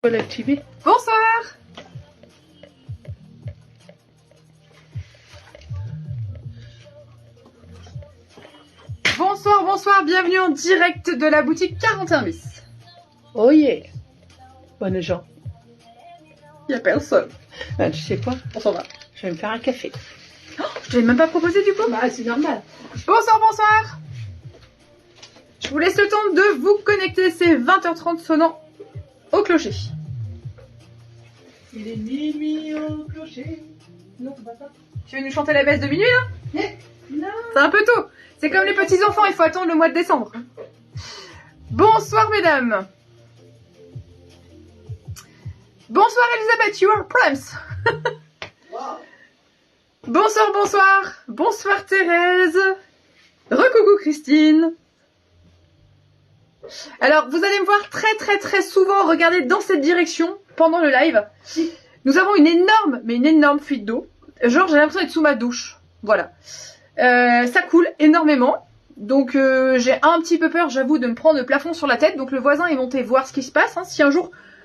Faut l'activer. Bonsoir. Bonsoir, bonsoir, bienvenue en direct de la boutique 41 bis. Oh yeah. Bonne gens. Il n'y a personne. Ben, tu sais quoi? On s'en va. Je vais me faire un café. Oh, je t'avais même pas proposé du coup. Bah, c'est normal. Bonsoir, bonsoir. Je vous laisse le temps de vous connecter, c'est 20h30 sonnant au clocher. Il est minuit au clocher. Non, c'est pas ça. Tu veux nous chanter la baisse de minuit là? Non. C'est un peu tôt. C'est comme les petits enfants, il faut attendre le mois de décembre. Bonsoir mesdames. Bonsoir Elisabeth, you are proms. Wow. Bonsoir, bonsoir. Bonsoir Thérèse. Recoucou Christine. Alors, vous allez me voir très souvent regarder dans cette direction pendant le live. Nous avons une énorme fuite d'eau. Genre, j'ai l'impression d'être sous ma douche. Voilà. Ça coule énormément. Donc, j'ai un petit peu peur, j'avoue, de me prendre le plafond sur la tête. Donc, le voisin est monté voir ce qui se passe. Hein.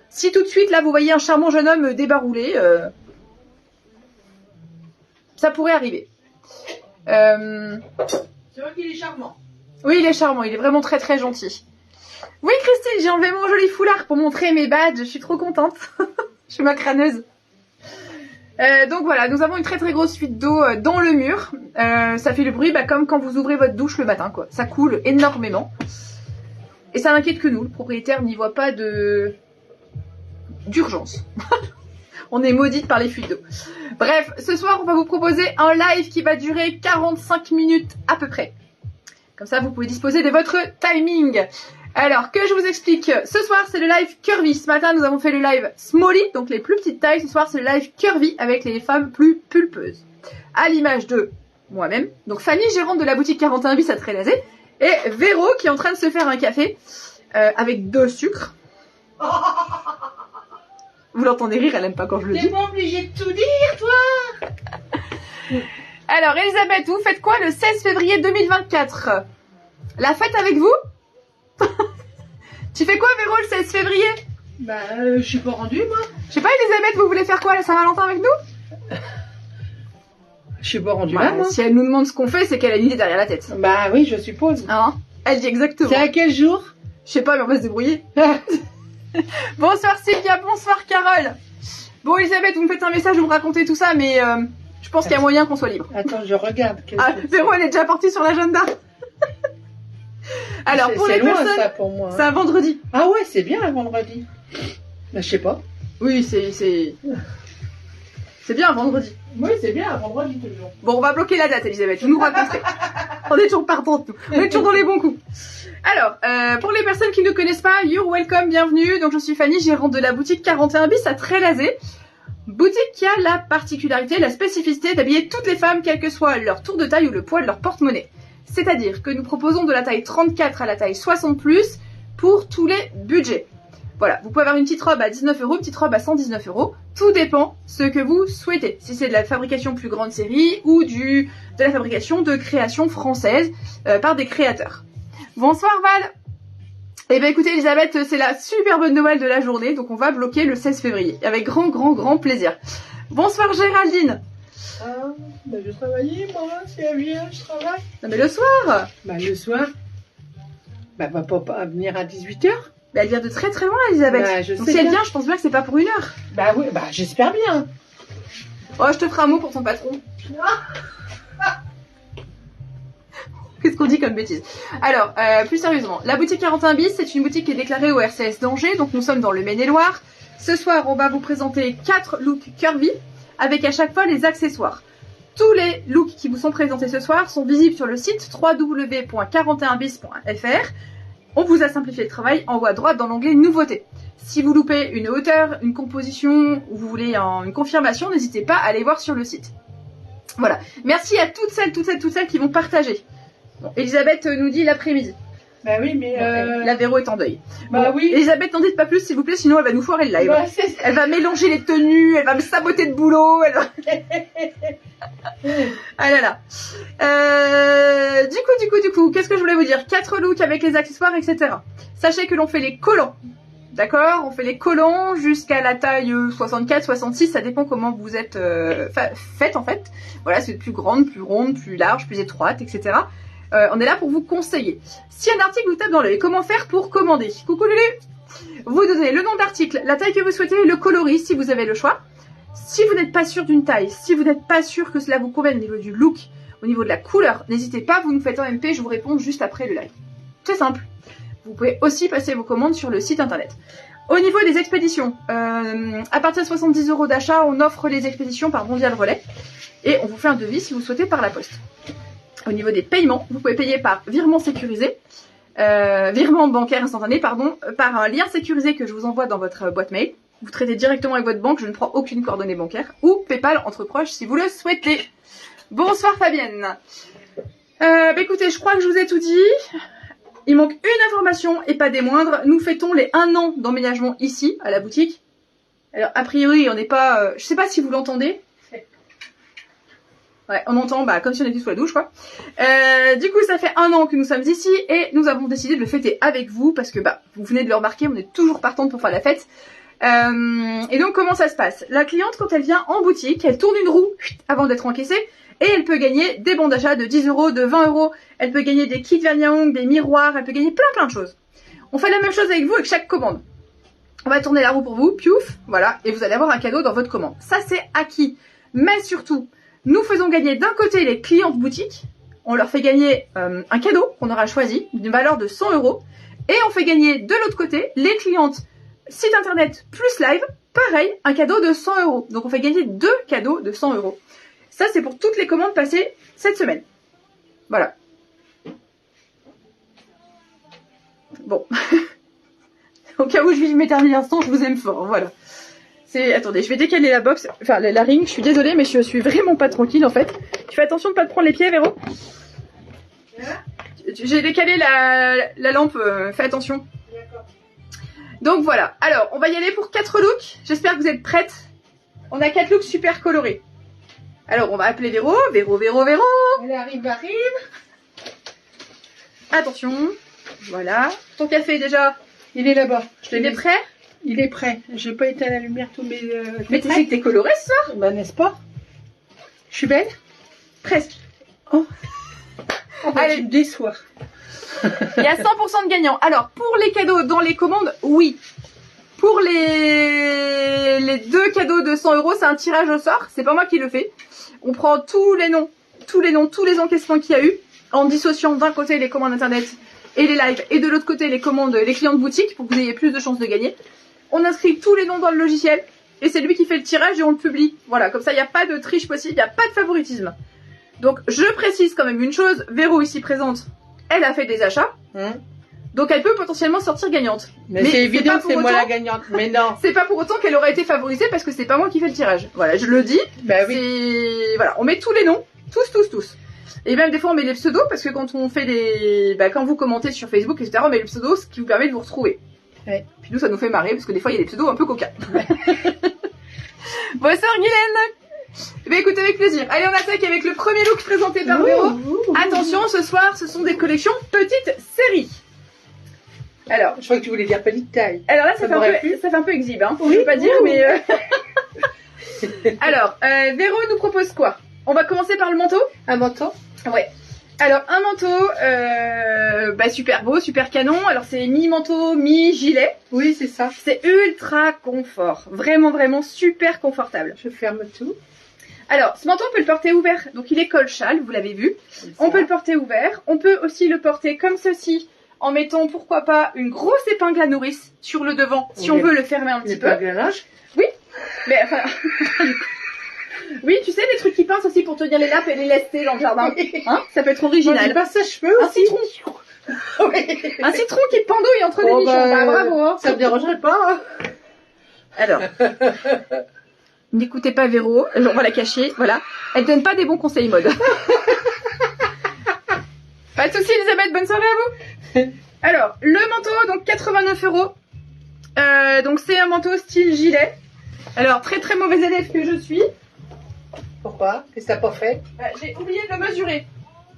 Si tout de suite, là, vous voyez un charmant jeune homme débarroulé, ça pourrait arriver. C'est vrai qu'il est charmant. Oui, il est charmant. Il est vraiment très gentil. Oui, Christine, j'ai enlevé mon joli foulard pour montrer mes badges. Je suis trop contente. Je suis ma crâneuse. Donc voilà, nous avons une très grosse fuite d'eau dans le mur. Ça fait le bruit comme quand vous ouvrez votre douche le matin, quoi. Ça coule énormément. Et ça n'inquiète que nous. Le propriétaire n'y voit pas d'urgence. On est maudite par les fuites d'eau. Bref, ce soir, on va vous proposer un live qui va durer 45 minutes à peu près. Comme ça, vous pouvez disposer de votre timing. Alors, que je vous explique. Ce soir, c'est le live Curvy. Ce matin, nous avons fait le live Smally, donc les plus petites tailles. Ce soir, c'est le live Curvy avec les femmes plus pulpeuses. À l'image de moi-même. Donc, Fanny, gérante de la boutique 41 bis à Trélazé. Et Véro, qui est en train de se faire un café avec 2 sucres. Vous l'entendez rire, elle aime pas quand je le dis. T'es pas obligé de tout dire, toi. Alors, Elisabeth, vous faites quoi le 16 février 2024? La fête avec vous? Tu fais quoi, Véro, le 16 février? Bah, je suis pas rendue, moi. Je sais pas, Elisabeth, vous voulez faire quoi la Saint-Valentin avec nous? Je suis pas rendue Bah, là, moi. si elle nous demande ce qu'on fait, c'est qu'elle a une idée derrière la tête. Bah oui, je suppose. Hein? Elle dit exactement. C'est à quel jour? Je sais pas, mais on va se débrouiller. Bonsoir Sylvia, bonsoir Carole. Bon, Elisabeth, vous me faites un message, vous me racontez tout ça, mais je pense qu'il y a moyen qu'on soit libre. Attends, je regarde. Ah, Véro, elle est déjà partie sur l'agenda. Alors, pour les loin, personnes, ça, pour moi. c'est un vendredi. Ah ouais, c'est bien, un vendredi. Bah, je sais pas. Oui, c'est bien un vendredi. Oui, c'est bien, un vendredi, toujours. Bon, on va bloquer la date, Elisabeth. Vous nous racontez. On est toujours partante, nous. On est toujours dans les bons coups. Alors, pour les personnes qui ne connaissent pas, you're welcome, bienvenue. Donc, je suis Fanny, gérante de la boutique 41 bis à Trélazé. Boutique qui a la particularité, la spécificité d'habiller toutes les femmes, quel que soit leur tour de taille ou le poids de leur porte-monnaie. C'est-à-dire que nous proposons de la taille 34 à la taille 60+, pour tous les budgets. Voilà, vous pouvez avoir une petite robe à 19 €, une petite robe à 119 €. Tout dépend ce que vous souhaitez. Si c'est de la fabrication plus grande série ou de la fabrication de créations françaises par des créateurs. Bonsoir Val. Eh bien écoutez Elisabeth, c'est la super bonne nouvelle de la journée, donc on va bloquer le 16 février. Avec grand plaisir. Bonsoir Géraldine. Ah, bah je travaillais, moi, si elle vient, je travaille. Non mais le soir. Bah le soir. Bah va pas venir à 18 h. Bah, elle vient de très loin Elisabeth. Bah, je donc sais si elle bien. vient, je pense bien que c'est pas pour 1 heure. Bah oui, bah j'espère bien. Oh, je te ferai un mot pour ton patron. Qu'est-ce qu'on dit comme bêtise? Alors, plus sérieusement, la boutique 41 bis, c'est une boutique qui est déclarée au RCS d'Angers, donc nous sommes dans le Maine-et-Loire. Ce soir, on va vous présenter 4 looks curvy, avec à chaque fois les accessoires. Tous les looks qui vous sont présentés ce soir sont visibles sur le site www.41bis.fr. On vous a simplifié le travail en haut à droite dans l'onglet Nouveautés. Si vous loupez une hauteur, une composition ou vous voulez une confirmation, n'hésitez pas à aller voir sur le site. Voilà. Merci à toutes celles qui vont partager. Bon, Elisabeth nous dit l'après-midi. Bah oui, mais La Véro est en deuil. Bah bon, oui. Elisabeth, n'en dites pas plus s'il vous plaît, sinon elle va nous foirer le live. Bah, c'est ça. Elle va mélanger les tenues, elle va me saboter de boulot. Elle va... ah là là. Du coup, qu'est-ce que je voulais vous dire? 4 looks avec les accessoires, etc. Sachez que l'on fait les collants d'accord? On fait les collants jusqu'à la taille 64, 66, ça dépend comment vous êtes faite en fait. Voilà, c'est plus grande, plus ronde, plus large, plus étroite, etc. On est là pour vous conseiller. Si un article vous tape dans l'œil, comment faire pour commander? Coucou Lulu! Vous donnez le nom d'article, la taille que vous souhaitez, le coloris si vous avez le choix. Si vous n'êtes pas sûr d'une taille, si vous n'êtes pas sûr que cela vous convienne au niveau du look, au niveau de la couleur, n'hésitez pas, vous nous faites un MP, je vous réponds juste après le live. C'est simple. Vous pouvez aussi passer vos commandes sur le site internet. Au niveau des expéditions, à partir de 70 € d'achat, on offre les expéditions par Mondial Relais et on vous fait un devis si vous souhaitez par la poste. Au niveau des paiements, vous pouvez payer par virement sécurisé, virement bancaire instantané, pardon, par un lien sécurisé que je vous envoie dans votre boîte mail. Vous traitez directement avec votre banque, je ne prends aucune coordonnée bancaire, ou PayPal entre proches si vous le souhaitez. Bonsoir Fabienne. Écoutez, je crois que je vous ai tout dit. Il manque une information et pas des moindres. Nous fêtons les 1 an d'emménagement ici, à la boutique. Alors, a priori, on n'est pas... je sais pas si vous l'entendez. Ouais, on entend comme si on était sous la douche, quoi. Du coup, ça fait 1 an que nous sommes ici et nous avons décidé de le fêter avec vous parce que, vous venez de le remarquer, on est toujours partante pour faire la fête. Et donc, comment ça se passe? La cliente, quand elle vient en boutique, elle tourne une roue avant d'être encaissée. Et elle peut gagner des bons d'achat de 10 €, de 20 €. Elle peut gagner des kits vernis à ongles, des miroirs. Elle peut gagner plein de choses. On fait la même chose avec vous avec chaque commande. On va tourner la roue pour vous, piouf, voilà. Et vous allez avoir un cadeau dans votre commande. Ça, c'est acquis. Mais surtout, nous faisons gagner d'un côté les clients de boutique. On leur fait gagner un cadeau qu'on aura choisi d'une valeur de 100 €. Et on fait gagner de l'autre côté les clientes site internet plus live. Pareil, un cadeau de 100 €. Donc on fait gagner 2 cadeaux de 100 €. Ça, c'est pour toutes les commandes passées cette semaine. Voilà. Bon. Au cas où je m'éternise l'instant, je vous aime fort. Voilà. Attendez, je vais décaler la box. Enfin, la ring. Je suis désolée, mais je suis vraiment pas tranquille, en fait. Tu fais attention de pas te prendre les pieds, Véro. J'ai décalé la lampe. Fais attention. D'accord. Donc, voilà. Alors, on va y aller pour 4 looks. J'espère que vous êtes prêtes. On a 4 looks super colorés. Alors, on va appeler Véro. Véro. Elle arrive. Attention. Voilà. Ton café, déjà. Il est là-bas. Il est prêt? Il est prêt. J'ai pas éteint la lumière tous mes... Mais tu sais que t'es colorée ce soir? N'est-ce pas? Je suis belle? Presque. Oh. Allez. Tu me déçois. Il y a 100% de gagnants. Alors, pour les cadeaux dans les commandes, oui. Pour les 2 cadeaux de 100 €, c'est un tirage au sort. C'est pas moi qui le fais. On prend tous les noms, tous les encaissements qu'il y a eu, en dissociant d'un côté les commandes internet et les lives, et de l'autre côté les commandes, les clients de boutique, pour que vous ayez plus de chances de gagner. On inscrit tous les noms dans le logiciel, et c'est lui qui fait le tirage et on le publie. Voilà, comme ça il n'y a pas de triche possible, il n'y a pas de favoritisme. Donc je précise quand même une chose, Véro ici présente, elle a fait des achats, donc elle peut potentiellement sortir gagnante. Mais c'est évident que c'est moi la gagnante, mais non. C'est pas pour autant qu'elle aurait été favorisée parce que c'est pas moi qui fais le tirage. Voilà, je le dis. Bah oui. Voilà, on met tous les noms, tous. Et même des fois on met les pseudos parce que quand on fait des... quand vous commentez sur Facebook, etc., on met le pseudo, ce qui vous permet de vous retrouver. Ouais. Puis nous, ça nous fait marrer parce que des fois il y a des pseudos un peu coquins. Bonsoir Guylaine. Écoutez, avec plaisir. Allez, on attaque avec le premier look présenté par Véro. Attention, ce soir, ce sont des collections petites séries. Alors, je crois que tu voulais dire petite taille. Alors là, ça fait un peu exhibe, hein. Je veux pas dire, mais... Alors, Véro nous propose quoi? On va commencer par le manteau. Un manteau? Ouais. Alors, un manteau, super beau, super canon. Alors, c'est mi-manteau, mi-gilet. Oui, c'est ça. C'est ultra confort. Vraiment, vraiment super confortable. Je ferme tout. Alors, ce manteau, on peut le porter ouvert. Donc, il est col-châle, vous l'avez vu. On peut le porter ouvert. On peut aussi le porter comme ceci, en mettant, pourquoi pas, une grosse épingle à nourrice sur le devant, si on veut le fermer un petit peu. L'épingle à linge? Oui. Mais, enfin... Oui, tu sais, les trucs qui pincent aussi pour tenir les lappes et les lester dans le jardin. Hein, ça peut être original. Un pince à cheveux aussi. Un citron. Un citron qui pendouille entre les nichons. Bravo. Hein. Ça me dérangerait pas. Hein. Alors, n'écoutez pas Véro. On va la cacher. Voilà. Elle donne pas des bons conseils mode. Pas de soucis, Elisabeth. Bonne soirée à vous. Alors, le manteau, donc 89 €. Donc, c'est un manteau style gilet. Alors, très très mauvais élève que je suis. Pourquoi? Qu'est-ce que t'as pas fait? J'ai oublié de le mesurer.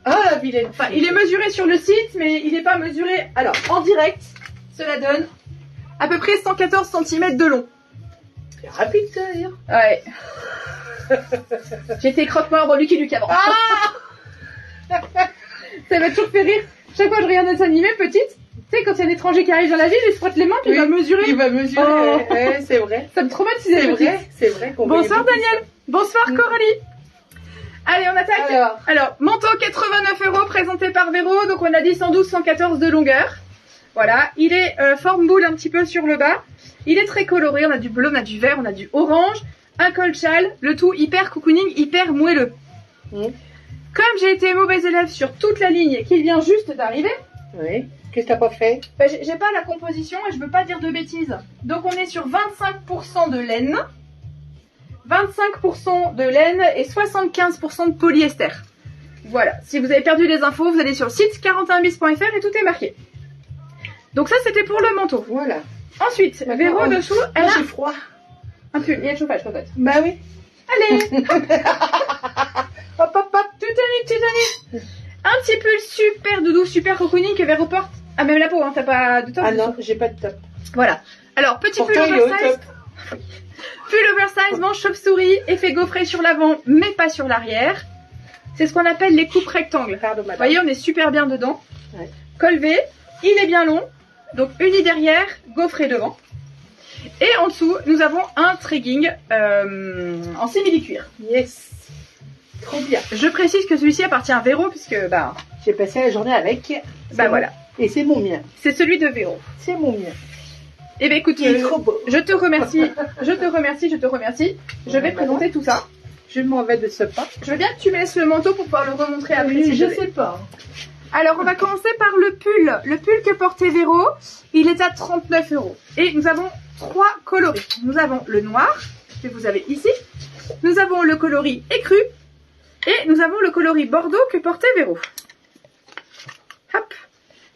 Ah, la vilaine. Enfin, il est mesuré sur le site, mais il n'est pas mesuré. Alors, en direct, cela donne À peu près 114 cm de long. C'est rapide, ça, d'ailleurs. Ouais. J'étais croque-mort dans Lucky Luke avant. Ça m'a toujours fait rire. Chaque fois que je regarde des animés petite, tu sais, quand il y a un étranger qui arrive dans la ville, il se frotte les mains, puis il va mesurer. Il va mesurer. Oh. Ouais, c'est vrai. Ça me traumatisait. C'est petite. vrai, c'est vrai. Qu'on Bonsoir voyait Daniel. Bonsoir Coralie. Allez, on attaque. Alors, manteau 89 € présenté par Véro. Donc on a dit 112, 114 de longueur. Voilà, il est forme boule un petit peu sur le bas. Il est très coloré, on a du bleu, on a du vert, on a du orange. Un col châle, le tout hyper cocooning, hyper moelleux. Comme j'ai été mauvaise élève sur toute la ligne et qu'il vient juste d'arriver. Oui. Qu'est-ce que t'as pas fait? Bah, j'ai pas la composition et je veux pas dire de bêtises. Donc on est sur 25% de laine. 25% de laine et 75% de polyester. Voilà, si vous avez perdu les infos, vous allez sur le site 41bis.fr et tout est marqué. Donc ça, c'était pour le manteau. Voilà. Ensuite, Véro dessous, elle J'ai a froid. un pull. Il y a le chauffage peut-être. Bah oui. Allez. Hop, hop, hop, tutani. Un petit pull super doudou, super cocooning que Véro porte. Ah, même la peau, hein, t'as pas de top. Ah non, j'ai pas de top. Voilà. Alors, petit pull Pourtant, il est au oversize. top. Pull oversize, manche chauve-souris, effet gaufré sur l'avant, mais pas sur l'arrière. C'est ce qu'on appelle les coupes rectangles. Pardon, Vous madame. voyez, on est super bien dedans. Ouais. Col V, il est bien long. Donc, uni derrière, gaufré devant. Et en dessous, nous avons un trekking en simili-cuir. Yes. Trop bien. Je précise que celui-ci appartient à Véro, puisque, bah J'ai passé la journée avec. voilà. Et c'est mon mien. C'est celui de Véro. C'est mon mien. Eh bien, écoute, Il est trop beau. je te remercie. Je vais présenter tout ça. Je m'en vais de ce pas. Je veux bien que tu me laisses le manteau pour pouvoir le remontrer après. si je veux. sais pas. Alors, on va commencer par le pull. Le pull que portait Véro, il est à 39 €. Et nous avons 3 coloris. Nous avons le noir, que vous avez ici. Nous avons le coloris écru. Et nous avons le coloris bordeaux que portait Véro. Hop.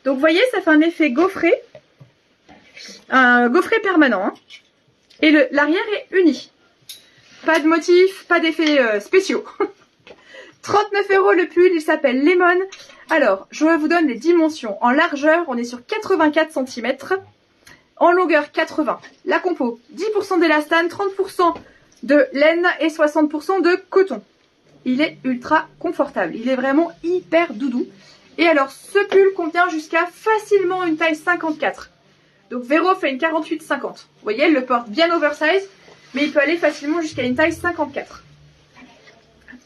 Donc, vous voyez, ça fait un effet gaufré. Un gaufré permanent. Hein. Et l'arrière est uni. Pas de motifs, pas d'effets spéciaux. 39 € le pull, il s'appelle Lemon. Alors, je vous donne les dimensions. En largeur, on est sur 84 cm. En longueur, 80. La compo, 10% d'élastane, 30% de laine et 60% de coton. Il est ultra confortable. Il est vraiment hyper doudou. Et alors, ce pull contient jusqu'à facilement une taille 54. Donc, Véro fait une 48-50. Vous voyez, elle le porte bien oversize, mais il peut aller facilement jusqu'à une taille 54.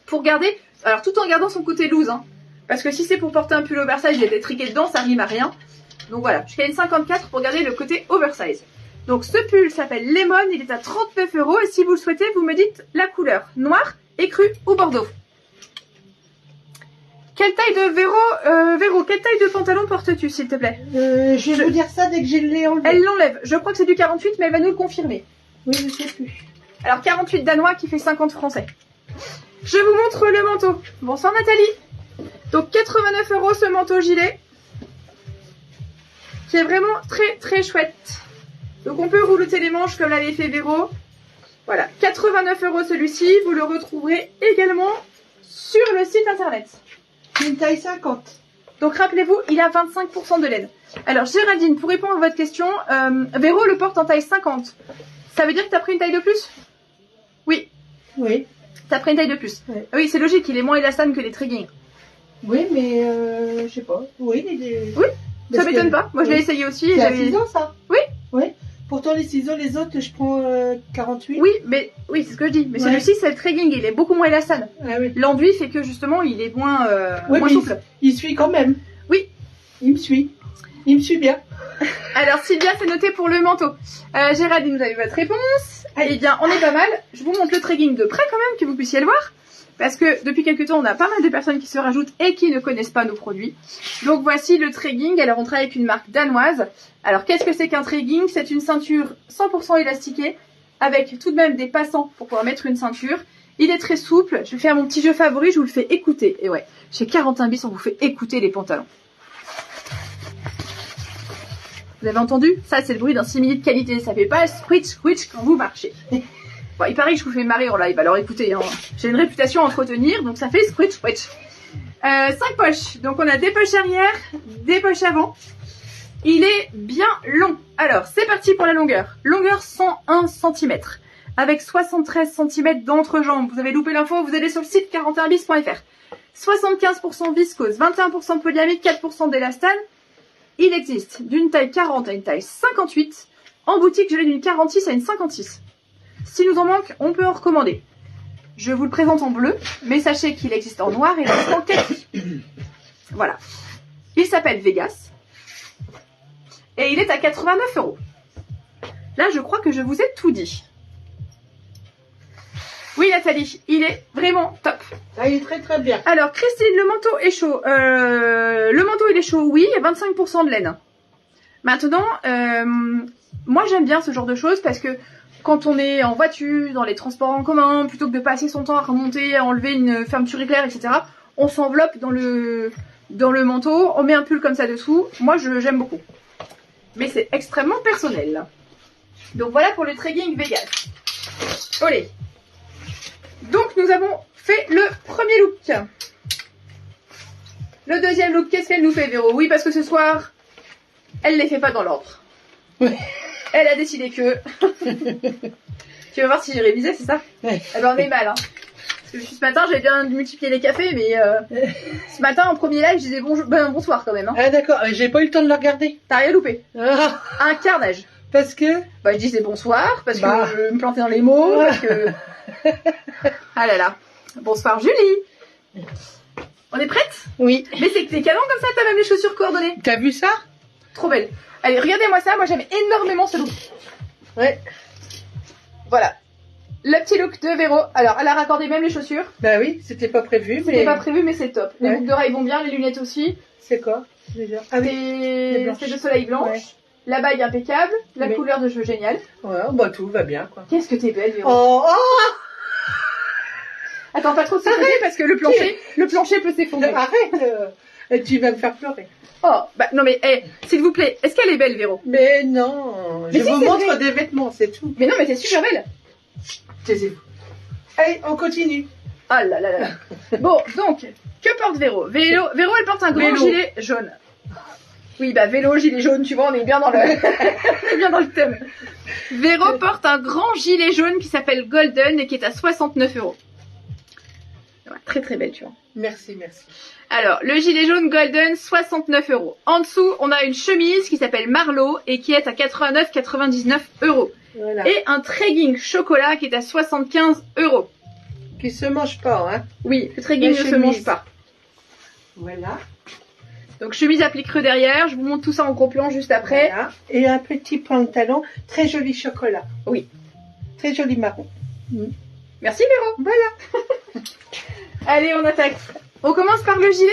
Pour garder, alors tout en gardant son côté loose, hein, parce que si c'est pour porter un pull oversize, il était triqué dedans, ça rime à rien. Donc voilà, jusqu'à une 54 pour garder le côté oversize. Donc ce pull s'appelle Lemon, il est à 39 € et si vous le souhaitez, vous me dites la couleur, noir, écru ou bordeaux. Quelle taille de Véro, quelle taille de pantalon portes-tu s'il te plaît? Je vais vous dire ça dès que je l'ai enlevé. Elle l'enlève, je crois que c'est du 48 mais elle va nous le confirmer. Oui, je sais plus. Alors 48 danois qui fait 50 français. Je vous montre le manteau. Bonsoir Nathalie. Donc 89 € ce manteau gilet. Qui est vraiment très très chouette. Donc on peut rouloter les manches comme l'avait fait Véro. Voilà, 89 € celui-ci. Vous le retrouverez également sur le site internet. Une taille 50. Donc rappelez-vous, il a 25% de laine. Alors Géraldine, pour répondre à votre question, Véro le porte en taille 50. Ça veut dire que tu as pris une taille de plus? Oui. Oui. Tu as pris une taille de plus. Ouais. Oui, c'est logique, il est moins élastane que les trekking. Oui, mais je sais pas. Oui, Oui, ça parce m'étonne que- pas. Moi, je l'ai essayé aussi. et C'est à j'avais- 6 ans, ça? Oui. Oui. Pourtant, les ciseaux, les autres, je prends 48. Oui, mais oui, c'est ce que je dis. Mais Ouais. celui-ci, c'est le trekking, il est beaucoup moins élastane. Ah oui. L'enduit fait que justement, il est moins, Oui, moins mais souple. il suit quand même. Oui. Il me suit. Il me suit bien. Alors, Sylvia, c'est noté pour le manteau. Géraldine, vous avez votre réponse. Eh bien, on est pas mal. Je vous montre le trekking de près quand même, que vous puissiez le voir. Parce que depuis quelques temps, on a pas mal de personnes qui se rajoutent et qui ne connaissent pas nos produits. Donc voici le trekking. Alors on travaille avec une marque danoise. Alors qu'est-ce que c'est qu'un trekking? C'est une ceinture 100% élastiquée avec tout de même des passants pour pouvoir mettre une ceinture. Il est très souple. Je vais faire mon petit jeu favori, je vous le fais écouter. Et ouais, chez 41 bis, on vous fait écouter les pantalons. Vous avez entendu? Ça, c'est le bruit d'un simili de qualité. Ça fait pas squitch squitch quand vous marchez. Bon, il paraît que je vous fais marrer en live, alors écoutez, hein, j'ai une réputation à entretenir, donc ça fait squitch squitch. 5 poches, donc on a des poches arrière, des poches avant, il est bien long. Alors, c'est parti pour la longueur. Longueur 101 cm. Avec 73 cm d'entrejambe. Vous avez loupé l'info, vous allez sur le site 41bis.fr. 75% viscose, 21% polyamide, 4% d'élastane. Il existe d'une taille 40 à une taille 58. En boutique, je l'ai d'une 46 à une 56. Si nous en manque, on peut en recommander. Je vous le présente en bleu, mais sachez qu'il existe en noir et il existe en kaki. Voilà. Il s'appelle Vegas. Et il est à 89 €. Là, je crois que je vous ai tout dit. Oui, Nathalie, il est vraiment top. Ah, il est très très bien. Alors, Christine, le manteau est chaud. Le manteau, il est chaud, oui, il y a 25% de laine. Maintenant, moi, j'aime bien ce genre de choses parce que quand on est en voiture, dans les transports en commun, plutôt que de passer son temps à remonter, à enlever une fermeture éclair, etc., on s'enveloppe dans le manteau, on met un pull comme ça dessous. Moi, j'aime beaucoup. Mais c'est extrêmement personnel. Donc, voilà pour le trekking Vegas. Olé. Donc, nous avons fait le premier look. Le deuxième look, qu'est-ce qu'elle nous fait, Véro? Oui, parce que ce soir, elle les fait pas dans l'ordre. Ouais. Elle a décidé que... Tu veux voir si j'ai révisé, c'est ça? Ouais. Eh ben, on est mal, hein. Parce que ce matin, j'avais bien multiplié les cafés, mais ce matin, en premier live, je disais bonsoir quand même. Hein. Ah d'accord, j'ai pas eu le temps de le regarder. T'as rien loupé. Ah, Un carnage. parce que... Bah, je disais bonsoir, parce Bah. que je me plantais dans les mots, parce que... Ah là là. Bonsoir, Julie. On est prête? Oui. Mais c'est canon comme ça, t'as même les chaussures coordonnées. T'as vu ça? Trop belle. Allez, regardez-moi ça, moi j'aime énormément ce look. Ouais. Voilà. Le petit look de Véro. Alors, elle a raccordé même les chaussures. Bah oui, c'était pas prévu, C'était mais... pas prévu, mais c'est top. Les Ouais. boucles d'oreilles vont bien, les lunettes aussi. C'est quoi, déjà? Ah oui. blanches. C'est de soleil blanche. Ouais. La bague impeccable. La Oui. couleur de cheveux géniale. Ouais, bah tout va bien, quoi. Qu'est-ce que t'es belle, Véro. Oh, oh Attends, pas trop de s'effondrer parce que le plancher peut s'effondrer. Arrête, tu vas me faire pleurer. Oh, bah non mais, s'il vous plaît, est-ce qu'elle est belle, Véro? Mais non, Mais je si, vous c'est montre vrai. des vêtements, c'est tout. Mais non, mais t'es super belle. Taisez-vous. Allez, on continue. Oh là là là là. Bon, donc, que porte Véro? Véro, elle porte un grand Vélo. gilet jaune. Oui, bah vélo, gilet jaune, tu vois, on est bien dans le, on est bien dans le thème. Véro porte un grand gilet jaune qui s'appelle Golden et qui est à 69 €. Ouais, très très belle, tu vois. Merci, merci. Alors, le gilet jaune Golden, 69 €. En dessous, on a une chemise qui s'appelle Marlowe et qui est à 89,99 €. Voilà. Et un trekking chocolat qui est à 75 €. Qui se mange pas, hein. Oui, le trekking ne La se chemise. mange pas. Voilà. Donc chemise à plis creux derrière, je vous montre tout ça en gros plan juste après. Voilà. Et un petit pantalon, très joli chocolat. Oui. Très joli marron. Merci Véro. Voilà. Allez, on attaque. On commence par le gilet.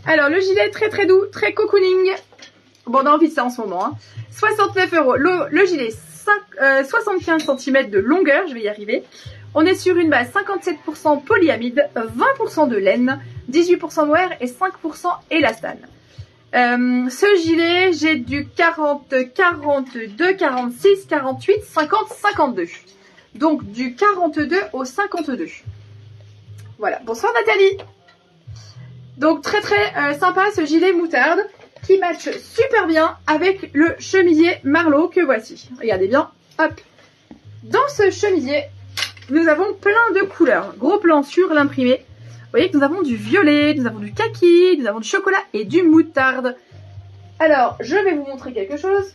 Alors le gilet très très doux, très cocooning. Bon, on a envie de ça en ce moment. Hein. 69 €. Le gilet, 75 cm de longueur, je vais y arriver. On est sur une base 57% polyamide, 20% de laine, 18% mohair et 5% élastane. Ce gilet, j'ai du 40, 42, 46, 48, 50, 52. Donc du 42 au 52. Voilà. Bonsoir Nathalie. Donc très très sympa ce gilet moutarde qui match super bien avec le chemisier Marlowe que voici. Regardez bien. Hop. Dans ce chemisier, nous avons plein de couleurs. Gros plan sur l'imprimé. Vous voyez que nous avons du violet, nous avons du kaki, nous avons du chocolat et du moutarde. Alors, je vais vous montrer quelque chose.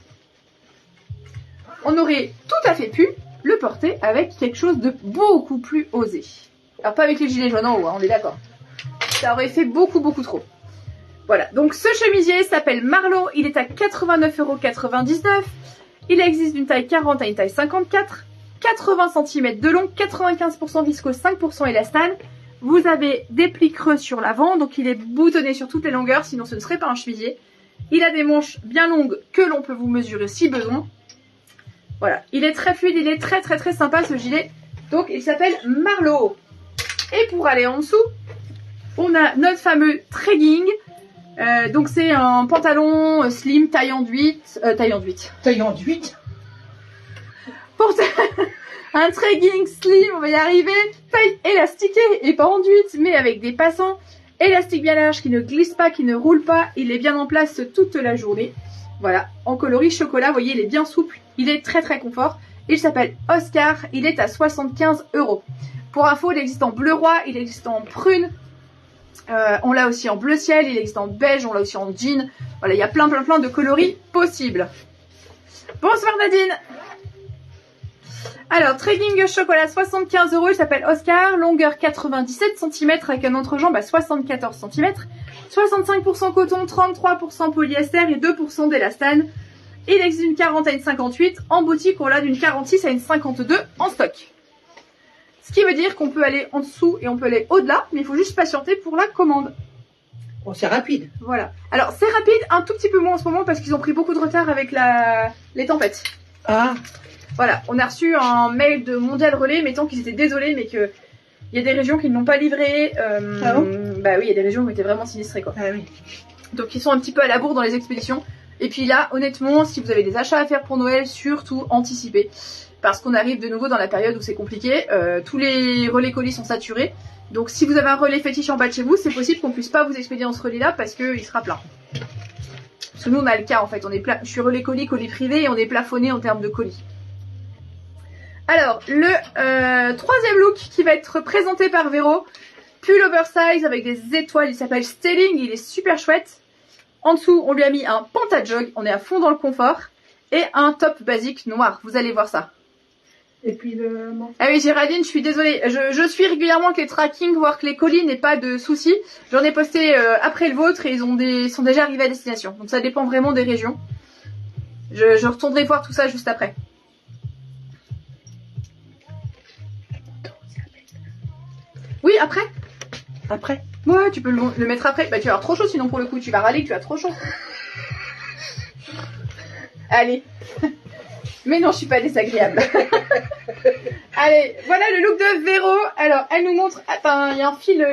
On aurait tout à fait pu le porter avec quelque chose de beaucoup plus osé. Alors, pas avec les gilets jaunes en haut, hein, on est d'accord. Ça aurait fait beaucoup, beaucoup trop. Voilà, donc ce chemisier s'appelle Marlowe. Il est à 89,99 €. Il existe d'une taille 40 à une taille 54. 80 cm de long, 95% viscose, 5% élastane. Vous avez des plis creux sur l'avant, donc il est boutonné sur toutes les longueurs, sinon ce ne serait pas un chemisier. Il a des manches bien longues que l'on peut vous mesurer si besoin. Voilà, il est très fluide, il est très très très sympa ce gilet. Donc il s'appelle Marlowe. Et pour aller en dessous, on a notre fameux trekking. Donc c'est un pantalon slim, taille enduite. Taille enduite. Un trekking slim, on va y arriver. Taille élastiquée et pas enduite, mais avec des passants. Élastique bien large qui ne glisse pas, qui ne roule pas. Il est bien en place toute la journée. Voilà, en coloris chocolat, vous voyez, il est bien souple, il est très très confort. Il s'appelle Oscar, il est à 75 €. Pour info, il existe en bleu roi, il existe en prune, on l'a aussi en bleu ciel, il existe en beige, on l'a aussi en jean. Voilà, il y a plein de coloris possibles. Bonsoir Nadine. Alors, Trekking chocolat 75 €, il s'appelle Oscar, longueur 97 cm avec un entrejambe à 74 cm, 65% coton, 33% polyester et 2% d'élastane. Il existe une 40 à une 58, en boutique on l'a d'une 46 à une 52 en stock. Ce qui veut dire qu'on peut aller en dessous et on peut aller au-delà, mais il faut juste patienter pour la commande. Bon, c'est rapide. Voilà. Alors c'est rapide, un tout petit peu moins en ce moment parce qu'ils ont pris beaucoup de retard avec les tempêtes. Ah. Voilà, on a reçu un mail de Mondial Relais mettant qu'ils étaient désolés mais que il y a des régions qui ne l'ont pas livré. Ah bon? Bah oui, il y a des régions qui étaient vraiment sinistrées quoi. Ah oui. Donc ils sont un petit peu à la bourre dans les expéditions. Et puis là, honnêtement, si vous avez des achats à faire pour Noël, surtout anticipez. Parce qu'on arrive de nouveau dans la période où c'est compliqué. Tous les relais colis sont saturés. Donc si vous avez un relais fétiche en bas de chez vous, c'est possible qu'on puisse pas vous expédier dans ce relais-là parce qu'il sera plein. Parce que nous, on a le cas en fait. Je suis relais colis, colis privé et on est plafonné en termes de colis. Alors, le troisième look qui va être présenté par Véro. Pull oversize avec des étoiles. Il s'appelle Stelling. Il est super chouette. En dessous, on lui a mis un pantajog, on est à fond dans le confort, et un top basique noir, vous allez voir ça. Et puis le... Ah oui, Géraldine, je suis désolée, je suis régulièrement que les tracking, voir que les colis n'aient pas de soucis. J'en ai posté après le vôtre et ils sont déjà arrivés à destination, donc ça dépend vraiment des régions. Je retournerai voir tout ça juste après. Oui, après. Après. Ouais, tu peux le mettre après. Bah tu vas avoir trop chaud sinon pour le coup, tu vas râler que tu as trop chaud. Allez. Mais non, je suis pas désagréable. Allez, voilà le look de Véro. Alors, elle nous montre... Attends, il y a un fil...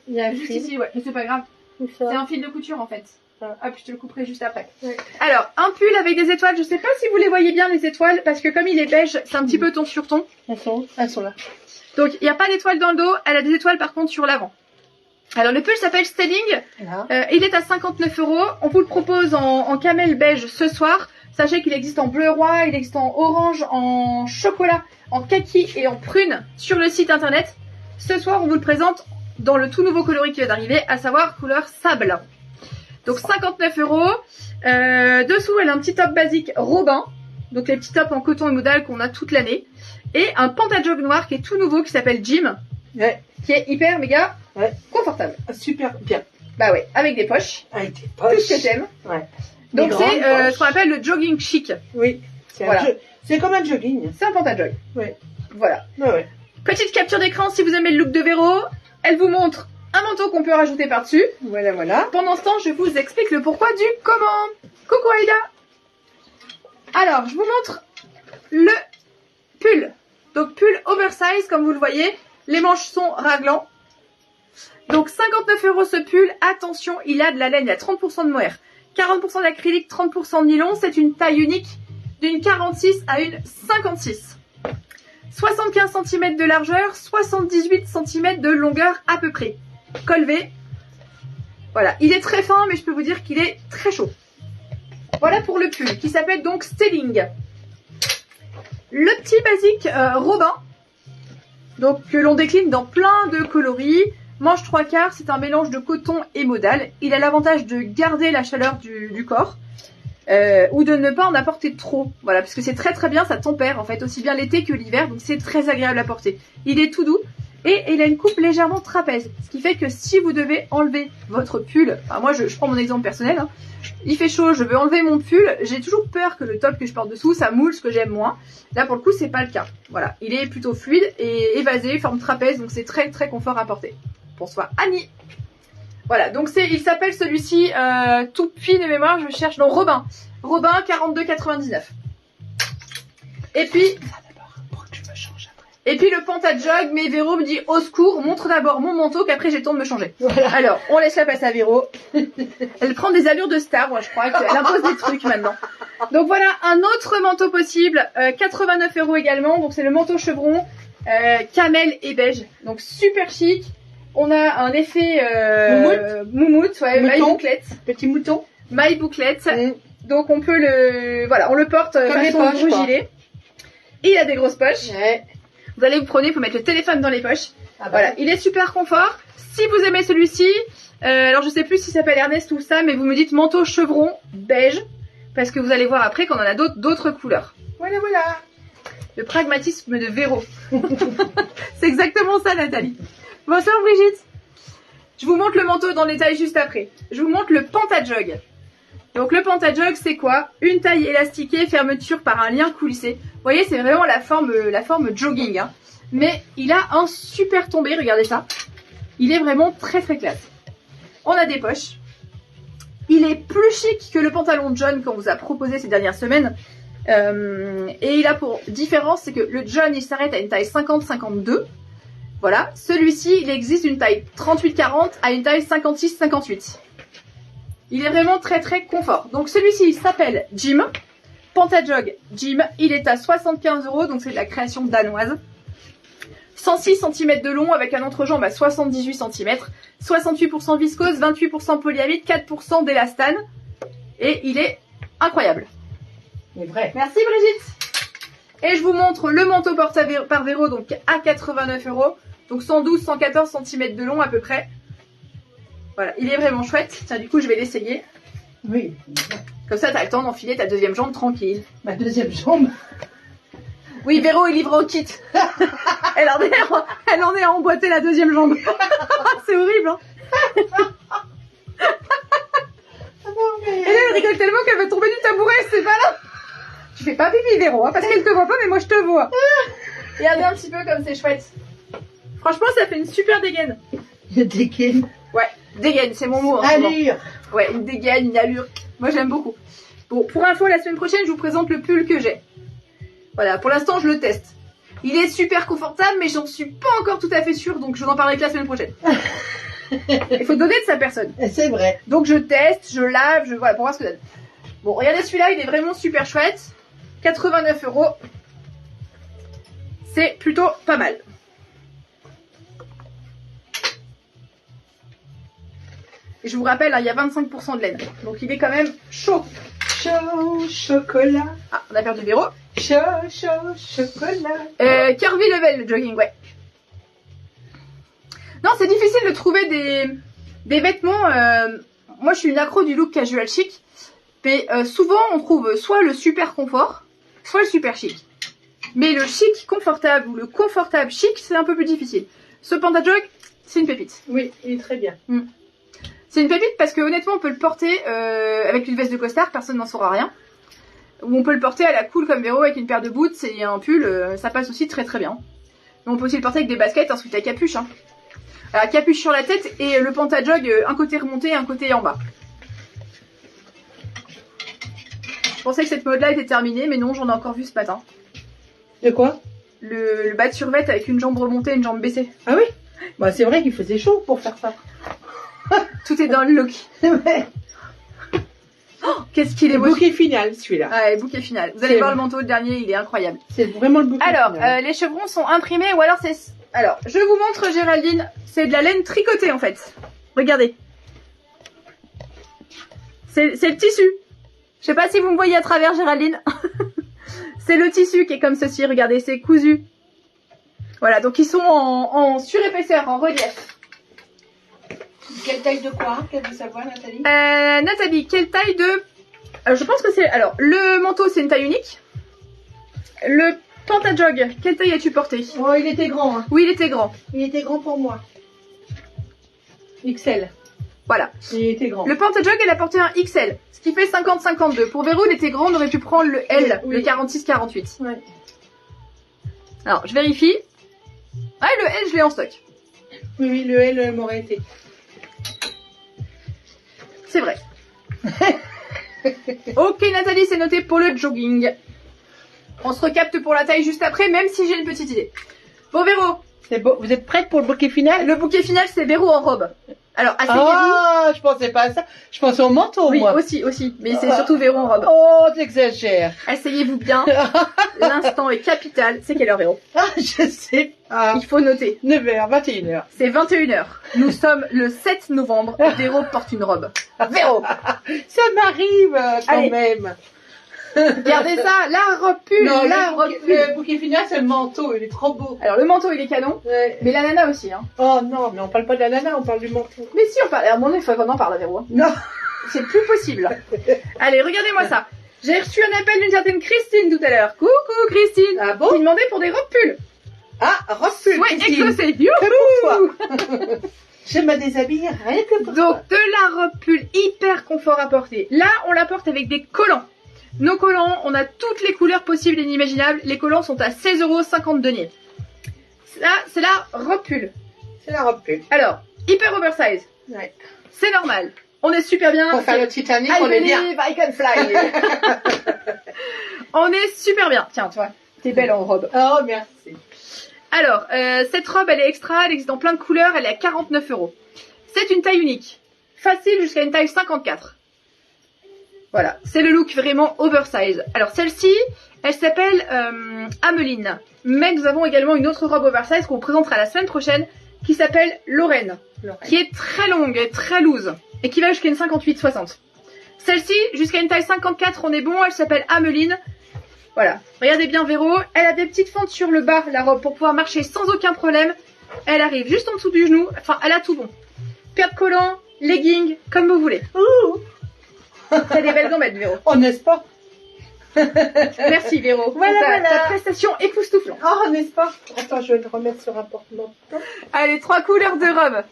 Il y a un juste fil. ici, ouais, mais c'est pas grave. C'est un fil de couture en fait. Ah. Hop, je te le couperai juste après. Ouais. Alors, un pull avec des étoiles. Je sais pas si vous les voyez bien les étoiles, parce que comme il est beige, c'est un petit peu ton sur ton. Elles sont là. Donc, il n'y a pas d'étoiles dans le dos. Elle a des étoiles par contre sur l'avant. Alors le pull s'appelle Stelling, il est à 59 €, on vous le propose en camel beige ce soir. Sachez qu'il existe en bleu roi, il existe en orange, en chocolat, en kaki et en prune sur le site internet. Ce soir on vous le présente dans le tout nouveau coloris qui vient d'arriver, à savoir couleur sable. Donc 59 €, dessous elle a un petit top basique Robin, donc les petits tops en coton et modal qu'on a toute l'année. Et un pantajog noir qui est tout nouveau qui s'appelle Jim, qui est hyper méga confortable. Super bien. Bah ouais, avec des poches. Avec des poches. Tout ce que t'aimes. Ouais. Donc c'est ce qu'on appelle le jogging chic. Oui. Voilà. C'est comme un jogging. C'est un pantajog. Ouais. Voilà. Ouais. Petite capture d'écran si vous aimez le look de Véro. Elle vous montre un manteau qu'on peut rajouter par-dessus. Voilà. Pendant ce temps, je vous explique le pourquoi du comment. Coucou Aïda. Alors, je vous montre le pull. Donc pull oversize, comme vous le voyez. Les manches sont raglants. Donc 59 € ce pull. Attention, il a de la laine, il y a 30% de mohair, 40% d'acrylique, 30% de nylon. C'est une taille unique d'une 46 à une 56. 75 cm de largeur, 78 cm de longueur à peu près. Col V. Voilà, il est très fin, mais je peux vous dire qu'il est très chaud. Voilà pour le pull, qui s'appelle donc Stelling. Le petit basique Robin, donc que l'on décline dans plein de coloris. Manche 3/4, c'est un mélange de coton et modal. Il a l'avantage de garder la chaleur du corps, ou de ne pas en apporter trop. Voilà, parce que c'est très très bien, ça tempère en fait, aussi bien l'été que l'hiver, donc c'est très agréable à porter. Il est tout doux, et il a une coupe légèrement trapèze, ce qui fait que si vous devez enlever votre pull, enfin moi je prends mon exemple personnel, hein, il fait chaud, je veux enlever mon pull, j'ai toujours peur que le top que je porte dessous, ça moule, ce que j'aime moins. Là pour le coup c'est pas le cas. Voilà, il est plutôt fluide et évasé, forme trapèze, donc c'est très très confort à porter. Bonsoir Annie. Voilà, donc il s'appelle celui-ci, tout puits de mémoire, je cherche, non Robin. Robin 42,99. Et puis... Et puis le pantajog, mais Véro me dit au secours, montre d'abord mon manteau qu'après j'ai le temps de me changer. Voilà. Alors, on laisse la place à Véro. Elle prend des allures de star, moi je crois qu'elle impose des trucs maintenant. Donc voilà, un autre manteau possible, 89 € également, donc c'est le manteau chevron, camel et beige. Donc super chic. On a un effet moumoute, ouais, maille bouclette. Petit mouton. Maille bouclette. Donc on peut voilà, on le porte Comme les façon poches, gros quoi. gilet. Et il a des grosses poches. Ouais. Vous allez vous prenez, vous mettre le téléphone dans les poches. Ah bah. Voilà, il est super confort. Si vous aimez celui-ci, alors je sais plus s'il s'appelle Ernest ou ça, mais vous me dites manteau chevron beige, parce que vous allez voir après qu'on en a d'autres couleurs. Voilà, voilà. Le pragmatisme de Véro. C'est exactement ça, Nathalie. Bonsoir Brigitte. Je vous montre le manteau dans les tailles juste après. Je vous montre le pantajog. Donc le pantajog, c'est quoi? Une taille élastiquée, fermeture par un lien coulissé. Vous voyez, c'est vraiment la forme jogging. Hein. Mais il a un super tombé, regardez ça. Il est vraiment très très classe. On a des poches. Il est plus chic que le pantalon de John qu'on vous a proposé ces dernières semaines. Et il a pour différence, c'est que le John, il s'arrête à une taille 50-52. Voilà. Celui-ci, il existe d'une taille 38-40 à une taille 56-58. Il est vraiment très très confort. Donc celui-ci, il s'appelle Jim. Pantajog Jim. Il est à 75 €, donc c'est de la création danoise. 106 cm de long avec un entrejambe à 78 cm. 68% viscose, 28% polyamide, 4% d'élastane. Et il est incroyable. C'est vrai. Merci Brigitte. Et je vous montre le manteau porté par Véro, donc à 89 €. Donc 112-114 cm de long à peu près. Voilà, il est vraiment chouette. Tiens, du coup, je vais l'essayer. Oui. Comme ça, t'as le temps d'enfiler ta deuxième jambe tranquille. Ma deuxième jambe. Oui, Véro est livré au kit. elle en est à emboîter la deuxième jambe. C'est horrible, hein. Et là, elle rigole tellement qu'elle va tomber du tabouret, c'est pas là. Tu fais pas pipi, Véro, hein, parce qu'elle te voit pas, mais moi je te vois. Regardez un petit peu comme c'est chouette. Franchement, ça fait une super dégaine. Le dégaine. Ouais, dégaine, c'est mon mot. En ce moment. Allure. Ouais, une dégaine, une allure. Moi, j'aime beaucoup. Bon, pour info, la semaine prochaine, je vous présente le pull que j'ai. Voilà, pour l'instant, je le teste. Il est super confortable, mais j'en suis pas encore tout à fait sûre, donc je vous en parlerai que la semaine prochaine. Il faut donner de sa personne. C'est vrai. Donc je teste, je lave, voilà, pour voir ce que ça donne. Bon, regardez celui-là, il est vraiment super chouette. 89 €. C'est plutôt pas mal. Et je vous rappelle, hein, il y a 25% de laine. Donc il est quand même chaud. Chaud chocolat. Ah, on a perdu Véro. Chaud chocolat. Curvy level, le jogging, ouais. Non, c'est difficile de trouver des vêtements. Moi, je suis une accro du look casual chic. Mais souvent, on trouve soit le super confort, soit le super chic. Mais le chic confortable ou le confortable chic, c'est un peu plus difficile. Ce pantajog, c'est une pépite. Oui, il est très bien. C'est une pépite parce que honnêtement, on peut le porter avec une veste de costard, personne n'en saura rien. Ou on peut le porter à la cool comme Véro avec une paire de boots et un pull, ça passe aussi très très bien. Mais on peut aussi le porter avec des baskets, ensuite la capuche. Hein. La capuche sur la tête et le pantajog, un côté remonté et un côté en bas. Je pensais que cette mode-là était terminée, mais non, j'en ai encore vu ce matin. De quoi? Le bas de survêt avec une jambe remontée et une jambe baissée. Ah oui? Bah c'est vrai qu'il faisait chaud pour faire ça. Tout est dans le look. Ouais. Oh, qu'est-ce qu'il est Le beau. bouquet final, celui-là. Ouais, bouquet final. Vous allez C'est voir vrai. le manteau, le dernier, il est incroyable. C'est vraiment le bouquet Alors, final. les chevrons sont imprimés ou alors c'est... Alors, je vous montre Géraldine. C'est de la laine tricotée en fait. Regardez. C'est le tissu. Je sais pas si vous me voyez à travers Géraldine. C'est le tissu qui est comme ceci. Regardez, c'est cousu. Voilà, donc ils sont en surépaisseur, en relief. Quelle taille de quoi? Quelle de savoir, Nathalie? Nathalie, quelle taille de... je pense que c'est... Alors, le manteau, c'est une taille unique. Le pantajog, quelle taille as-tu porté? Oh, il était grand. Hein. Oui, il était grand. Il était grand pour moi. XL. Voilà. Il était grand. Le pantajog, elle a porté un XL, ce qui fait 50-52. Pour Véro, il était grand, on aurait pu prendre le L, Oui. le 46-48. Ouais. Alors, je vérifie. Ah, le L, je l'ai en stock. Oui, oui, le L m'aurait été. C'est vrai. Ok, Nathalie, c'est noté pour le jogging. On se recapte pour la taille juste après, même si j'ai une petite idée. Bon, Véro, C'est beau. Vous êtes prête pour le bouquet final? le bouquet final, c'est Véro en robe. Alors, asseyez-vous. Ah, je pensais pas à ça. Je pensais au manteau, Oui, moi. aussi. Mais c'est surtout Véro en robe. Oh, t'exagères. Asseyez-vous bien. L'instant est capital. C'est quelle heure, Véro? Ah, je sais pas. Il faut noter. 9h, 21h. C'est 21h. Nous sommes le 7 novembre. Véro porte une robe. Véro! Ça m'arrive quand Allez. même. Regardez ça, la robe pull, Non, la robe pull. le bouquet final, c'est le manteau. Il est trop beau. Alors, le manteau, il est canon. Ouais. Mais la nana aussi, hein. Oh non, mais on parle pas de la nana, on parle du manteau. Mais si, on parle. Alors, bon, il faut qu'on en parle, Véro. Hein. Non. C'est plus possible. Allez, regardez-moi ça. J'ai reçu un appel d'une certaine Christine tout à l'heure. Coucou, Christine. Ah bon? Qui demandait pour des robes pull. Ah, robe pull. Ouais, Christine. écossais. Que Youhou. pour toi. Je me déshabille rien que pour Donc, de la robe pull hyper confort à porter. Là, on la porte avec des collants. Nos collants, on a toutes les couleurs possibles et inimaginables. Les collants sont à 16,50 € deniers. Ça, c'est la robe pull. C'est la robe pull. Alors, hyper oversize. Ouais. C'est normal. On est super bien. Pour faire le Titanic, I on est bien. believe I can fly. On est super bien. Tiens, toi, t'es belle en robe. Oh, merci. Alors, cette robe, elle est extra, elle existe dans plein de couleurs, elle est à 49 €. C'est une taille unique. Facile jusqu'à une taille 54. Voilà, c'est le look vraiment oversize. Alors celle-ci, elle s'appelle Ameline. Mais nous avons également une autre robe oversize qu'on vous présentera la semaine prochaine, qui s'appelle Lorraine, qui est très longue et très loose, et qui va jusqu'à une 58-60. Celle-ci, jusqu'à une taille 54, on est bon, elle s'appelle Ameline. Voilà, regardez bien Véro, elle a des petites fentes sur le bas, la robe, pour pouvoir marcher sans aucun problème. Elle arrive juste en dessous du genou, enfin elle a tout bon. Paire de collants, leggings, comme vous voulez. Ouh. T'as des belles gambettes Véro. Oh, n'est-ce pas? Merci Véro, Voilà, pour ta voilà. prestation époustouflante. Oh, n'est-ce pas? Attends, je vais le remettre sur un porte-manteau. Allez, 3 couleurs de robe.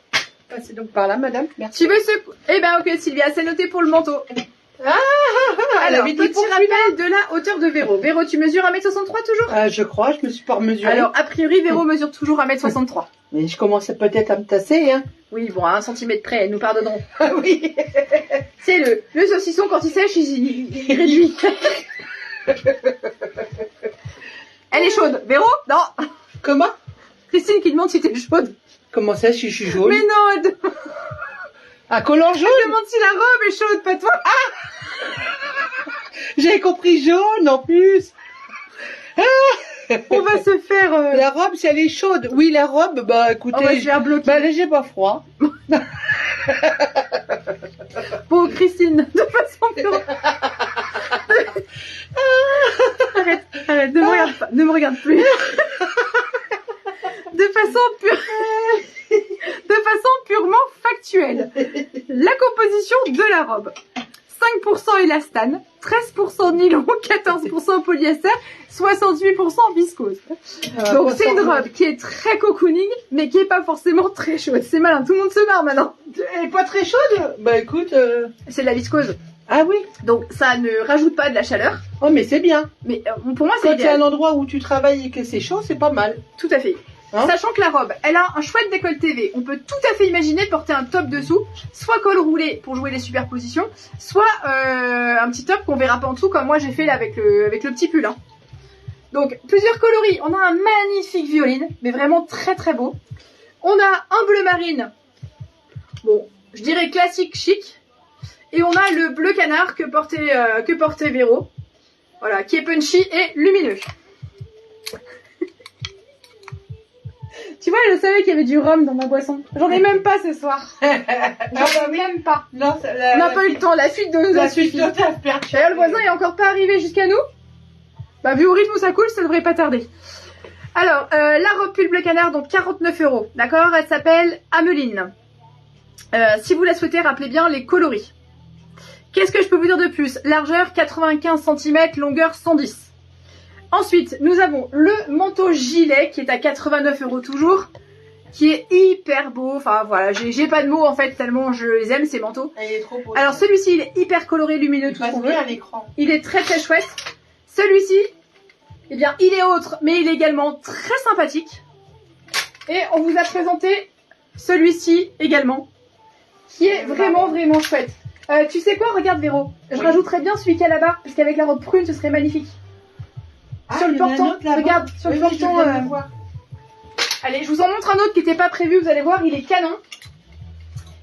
Passez donc par là, madame. Merci. Tu veux ce... Eh ben ok Sylvia, c'est noté pour le manteau. Elle Alors, avait dit petit pour celui-là. rappel de la hauteur de Véro. Véro, tu mesures 1m63 toujours? Je crois, je me suis pas remesurée. Alors, a priori, Véro mesure toujours 1m63. Mais je commençais peut-être à me tasser, hein. Oui, bon, à 1 cm près, nous pardonnerons. Ah oui. C'est le saucisson, quand il sèche, il réduit. Elle est chaude. Véro? Non. Comment? Christine qui demande si t'es chaude. Comment ça, si je suis jaune? Mais non, elle Un collant jaune? demande si la robe est chaude, pas toi. J'ai compris jaune, en plus. On va se faire... La robe, si elle est chaude. Oui, la robe, bah, écoutez. On va se faire bloquer. Bah, là, j'ai pas froid. Bon, Christine, de façon plus... Arrête, ne me regarde plus. De façon purement factuelle. La composition de la robe. 5% élastane, 13% nylon, 14% polyester, 68% viscose. Donc c'est une robe qui est très cocooning, mais qui est pas forcément très chaude. C'est malin, tout le monde se marre maintenant. Elle est pas très chaude? Bah, écoute. C'est de la viscose. Ah oui. Donc ça ne rajoute pas de la chaleur. Oh, mais c'est bien. Mais pour moi c'est Quand il y a idéal. un endroit où tu travailles et que c'est chaud, c'est pas mal. Tout à fait. Hein? Sachant que la robe, elle a un chouette décolleté V. On peut tout à fait imaginer porter un top dessous, soit col roulé pour jouer les superpositions, soit un petit top qu'on verra pas en dessous comme moi j'ai fait là avec le petit pull. Hein. Donc plusieurs coloris. On a un magnifique violine, mais vraiment très très beau. On a un bleu marine, bon, je dirais classique chic. Et on a le bleu canard que portait Véro. Voilà, qui est punchy et lumineux. Tu vois, je savais qu'il y avait du rhum dans ma boisson. J'en ai même pas ce soir. J'en ai même pas. Non, On n'a pas eu le temps, la suite de nous a suffi. D'ailleurs, le voisin est encore pas arrivé jusqu'à nous. Bah, vu au rythme où ça coule, ça devrait pas tarder. Alors, la robe pull bleu canard, donc 49 €. D'accord? Elle s'appelle Ameline. Si vous la souhaitez, rappelez bien les coloris. Qu'est-ce que je peux vous dire de plus? Largeur 95 cm, longueur 110. Ensuite, nous avons le manteau gilet qui est à 89 € toujours, qui est hyper beau. Enfin voilà, j'ai pas de mots en fait tellement je les aime ces manteaux. Elle est trop beau. Alors celui-ci, il est hyper coloré, lumineux, tout ce qu'on veut. à l'écran. Il est très très chouette. Celui-ci, eh bien, il est autre, mais il est également très sympathique. Et on vous a présenté celui-ci également, qui est vraiment vraiment chouette. Tu sais quoi? Regarde Véro, je rajouterais bien celui qui est là-bas, parce qu'avec la robe prune, ce serait magnifique. Sur le portant, regarde, sur le portant. Allez, je vous en montre un autre qui n'était pas prévu, vous allez voir, il est canon.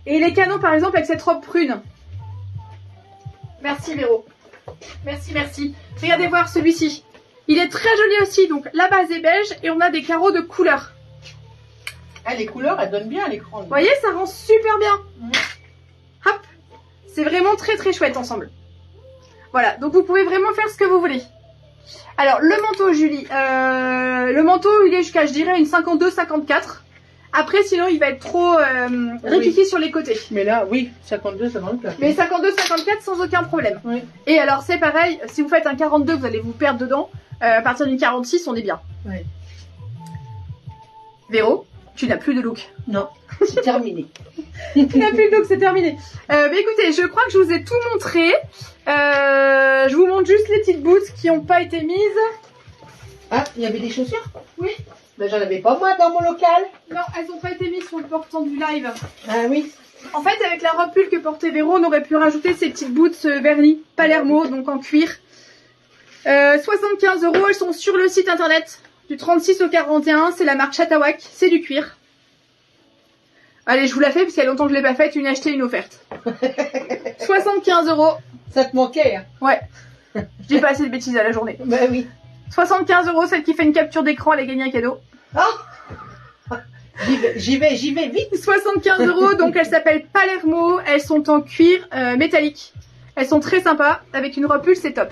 Et les canons par exemple avec cette robe prune. Merci Véro. Merci, merci. Regardez voir celui-ci. Il est très joli aussi. Donc la base est beige et on a des carreaux de couleur. Ah, les couleurs, elles donnent bien à l'écran. Vous voyez, ça rend super bien. Hop. C'est vraiment très très chouette ensemble. Voilà, donc vous pouvez vraiment faire ce que vous voulez. Alors le manteau Julie, le manteau il est jusqu'à je dirais une 52-54. Après sinon il va être trop riquiqui sur les côtés. Mais là, oui, 52, 54. Mais 52-54 sans aucun problème. Oui. Et alors c'est pareil, si vous faites un 42 vous allez vous perdre dedans. À partir d'une 46 on est bien. Oui. Véro, tu n'as plus de look. Non, c'est terminé. Tu n'as plus de look, c'est terminé. Mais écoutez, je crois que je vous ai tout montré. Je vous montre juste les petites boots qui n'ont pas été mises. Ah, il y avait des chaussures? Oui. Ben, j'en avais pas moi dans mon local. Non, elles n'ont pas été mises sur le portant du live. Ah oui. En fait, avec la robe pull que portait Véro, on aurait pu rajouter ces petites boots vernis Palermo, donc en cuir. 75 €, elles sont sur le site internet. Du 36 au 41, c'est la marque Chatawak, c'est du cuir. Allez, je vous la fais parce qu'il y a longtemps que je l'ai pas faite, une achetée, une offerte. 75 €. Ça te manquait, hein? Ouais. Je dis pas assez de bêtises à la journée. Ben oui. 75 €, celle qui fait une capture d'écran, elle a gagné un cadeau. Oh, j'y vais vite. 75 €, donc elles s'appellent Palermo, elles sont en cuir métallique. Elles sont très sympas, avec une robe pull, c'est top.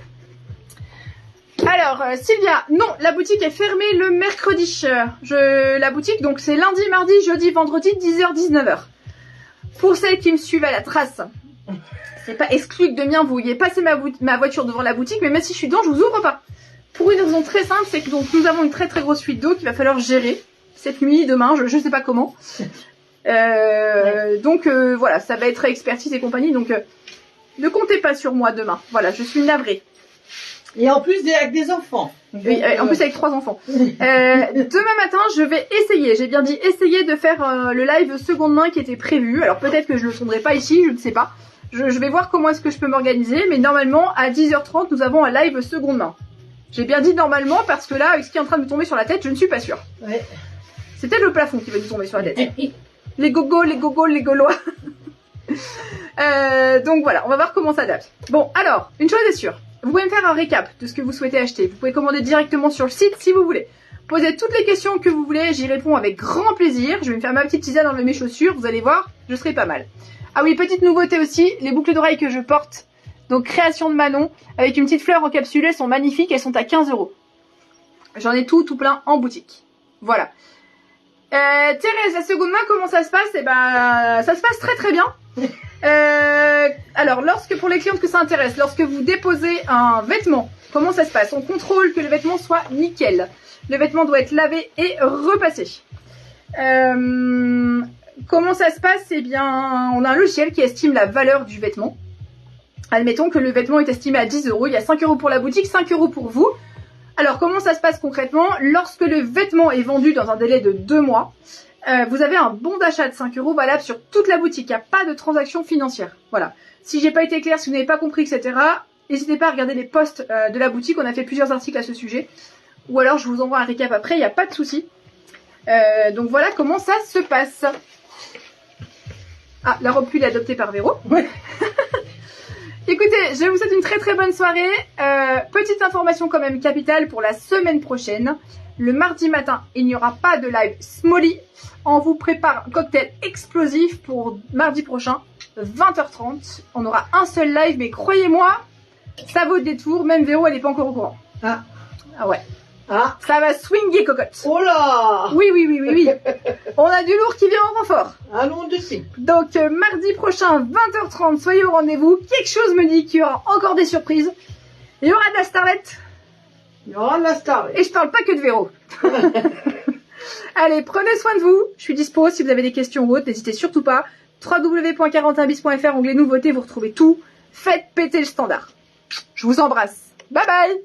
Alors, Sylvia, non, la boutique est fermée le mercredi. La boutique, donc c'est lundi, mardi, jeudi, vendredi, 10h, 19h. Pour celles qui me suivent à la trace, c'est pas exclu que demain vous voyez passer ma voiture devant la boutique, mais même si je suis dedans, je vous ouvre pas. Pour une raison très simple, c'est que donc nous avons une très très grosse fuite d'eau qu'il va falloir gérer cette nuit, demain, je sais pas comment. Donc voilà, ça va être expertise et compagnie, donc ne comptez pas sur moi demain. Voilà, je suis navrée. Et en plus, avec des enfants. Oui, en plus avec 3 enfants. Demain matin, je vais essayer, j'ai bien dit essayer de faire le live seconde main qui était prévu. Alors peut-être que je le tournerai pas ici, je ne sais pas. Je vais voir comment est-ce que je peux m'organiser, mais normalement à 10h30, nous avons un live seconde main. J'ai bien dit normalement parce que là, avec ce qui est en train de me tomber sur la tête, je ne suis pas sûre. Ouais. C'est peut-être le plafond qui va nous tomber sur la tête. Les gogos, les gaulois. Donc voilà, on va voir comment ça adapte. Bon, alors, une chose est sûre. Vous pouvez me faire un récap de ce que vous souhaitez acheter. Vous pouvez commander directement sur le site si vous voulez. Posez toutes les questions que vous voulez, j'y réponds avec grand plaisir. Je vais me faire ma petite tisane, enlever mes chaussures, vous allez voir, je serai pas mal. Ah oui, petite nouveauté aussi, les boucles d'oreilles que je porte. Donc création de Manon, avec une petite fleur encapsulée, elles sont magnifiques, elles sont à 15 €. J'en ai tout plein en boutique. Voilà. Thérèse, la seconde main, comment ça se passe? Eh ben, ça se passe très très bien. Alors, pour les clientes que ça intéresse, lorsque vous déposez un vêtement, comment ça se passe? On contrôle que le vêtement soit nickel. Le vêtement doit être lavé et repassé. Comment ça se passe? Eh bien, on a un logiciel qui estime la valeur du vêtement. Admettons que le vêtement est estimé à 10 €. Il y a 5 € pour la boutique, 5 € pour vous. Alors, comment ça se passe concrètement? Lorsque le vêtement est vendu dans un délai de 2 mois, vous avez un bon d'achat de 5 € valable sur toute la boutique. Il n'y a pas de transaction financière. Voilà. Si j'ai pas été claire, si vous n'avez pas compris, etc., n'hésitez pas à regarder les posts de la boutique. On a fait plusieurs articles à ce sujet. Ou alors, je vous envoie un récap après. Il n'y a pas de souci. Donc voilà comment ça se passe. Ah, la robe pull est adoptée par Véro. Ouais. Écoutez, je vous souhaite une très très bonne soirée. Petite information quand même capitale pour la semaine prochaine. Le mardi matin, il n'y aura pas de live Smolly. On vous prépare un cocktail explosif pour mardi prochain, 20h30. On aura un seul live, mais croyez-moi, ça vaut le détour. Même Véro, elle n'est pas encore au courant. Ah. Ah ouais. Ah. Ça va swinguer, cocotte. Oh là. Oui. On a du lourd qui vient en renfort. Allons dessus. Donc, mardi prochain, 20h30, soyez au rendez-vous. Quelque chose me dit qu'il y aura encore des surprises. Il y aura de la starlette. Il y aura de la star. Et je parle pas que de Véro. Allez, prenez soin de vous. Je suis dispo. Si vous avez des questions ou autres, n'hésitez surtout pas. www.41bis.fr, onglet nouveautés, vous retrouvez tout. Faites péter le standard. Je vous embrasse. Bye bye.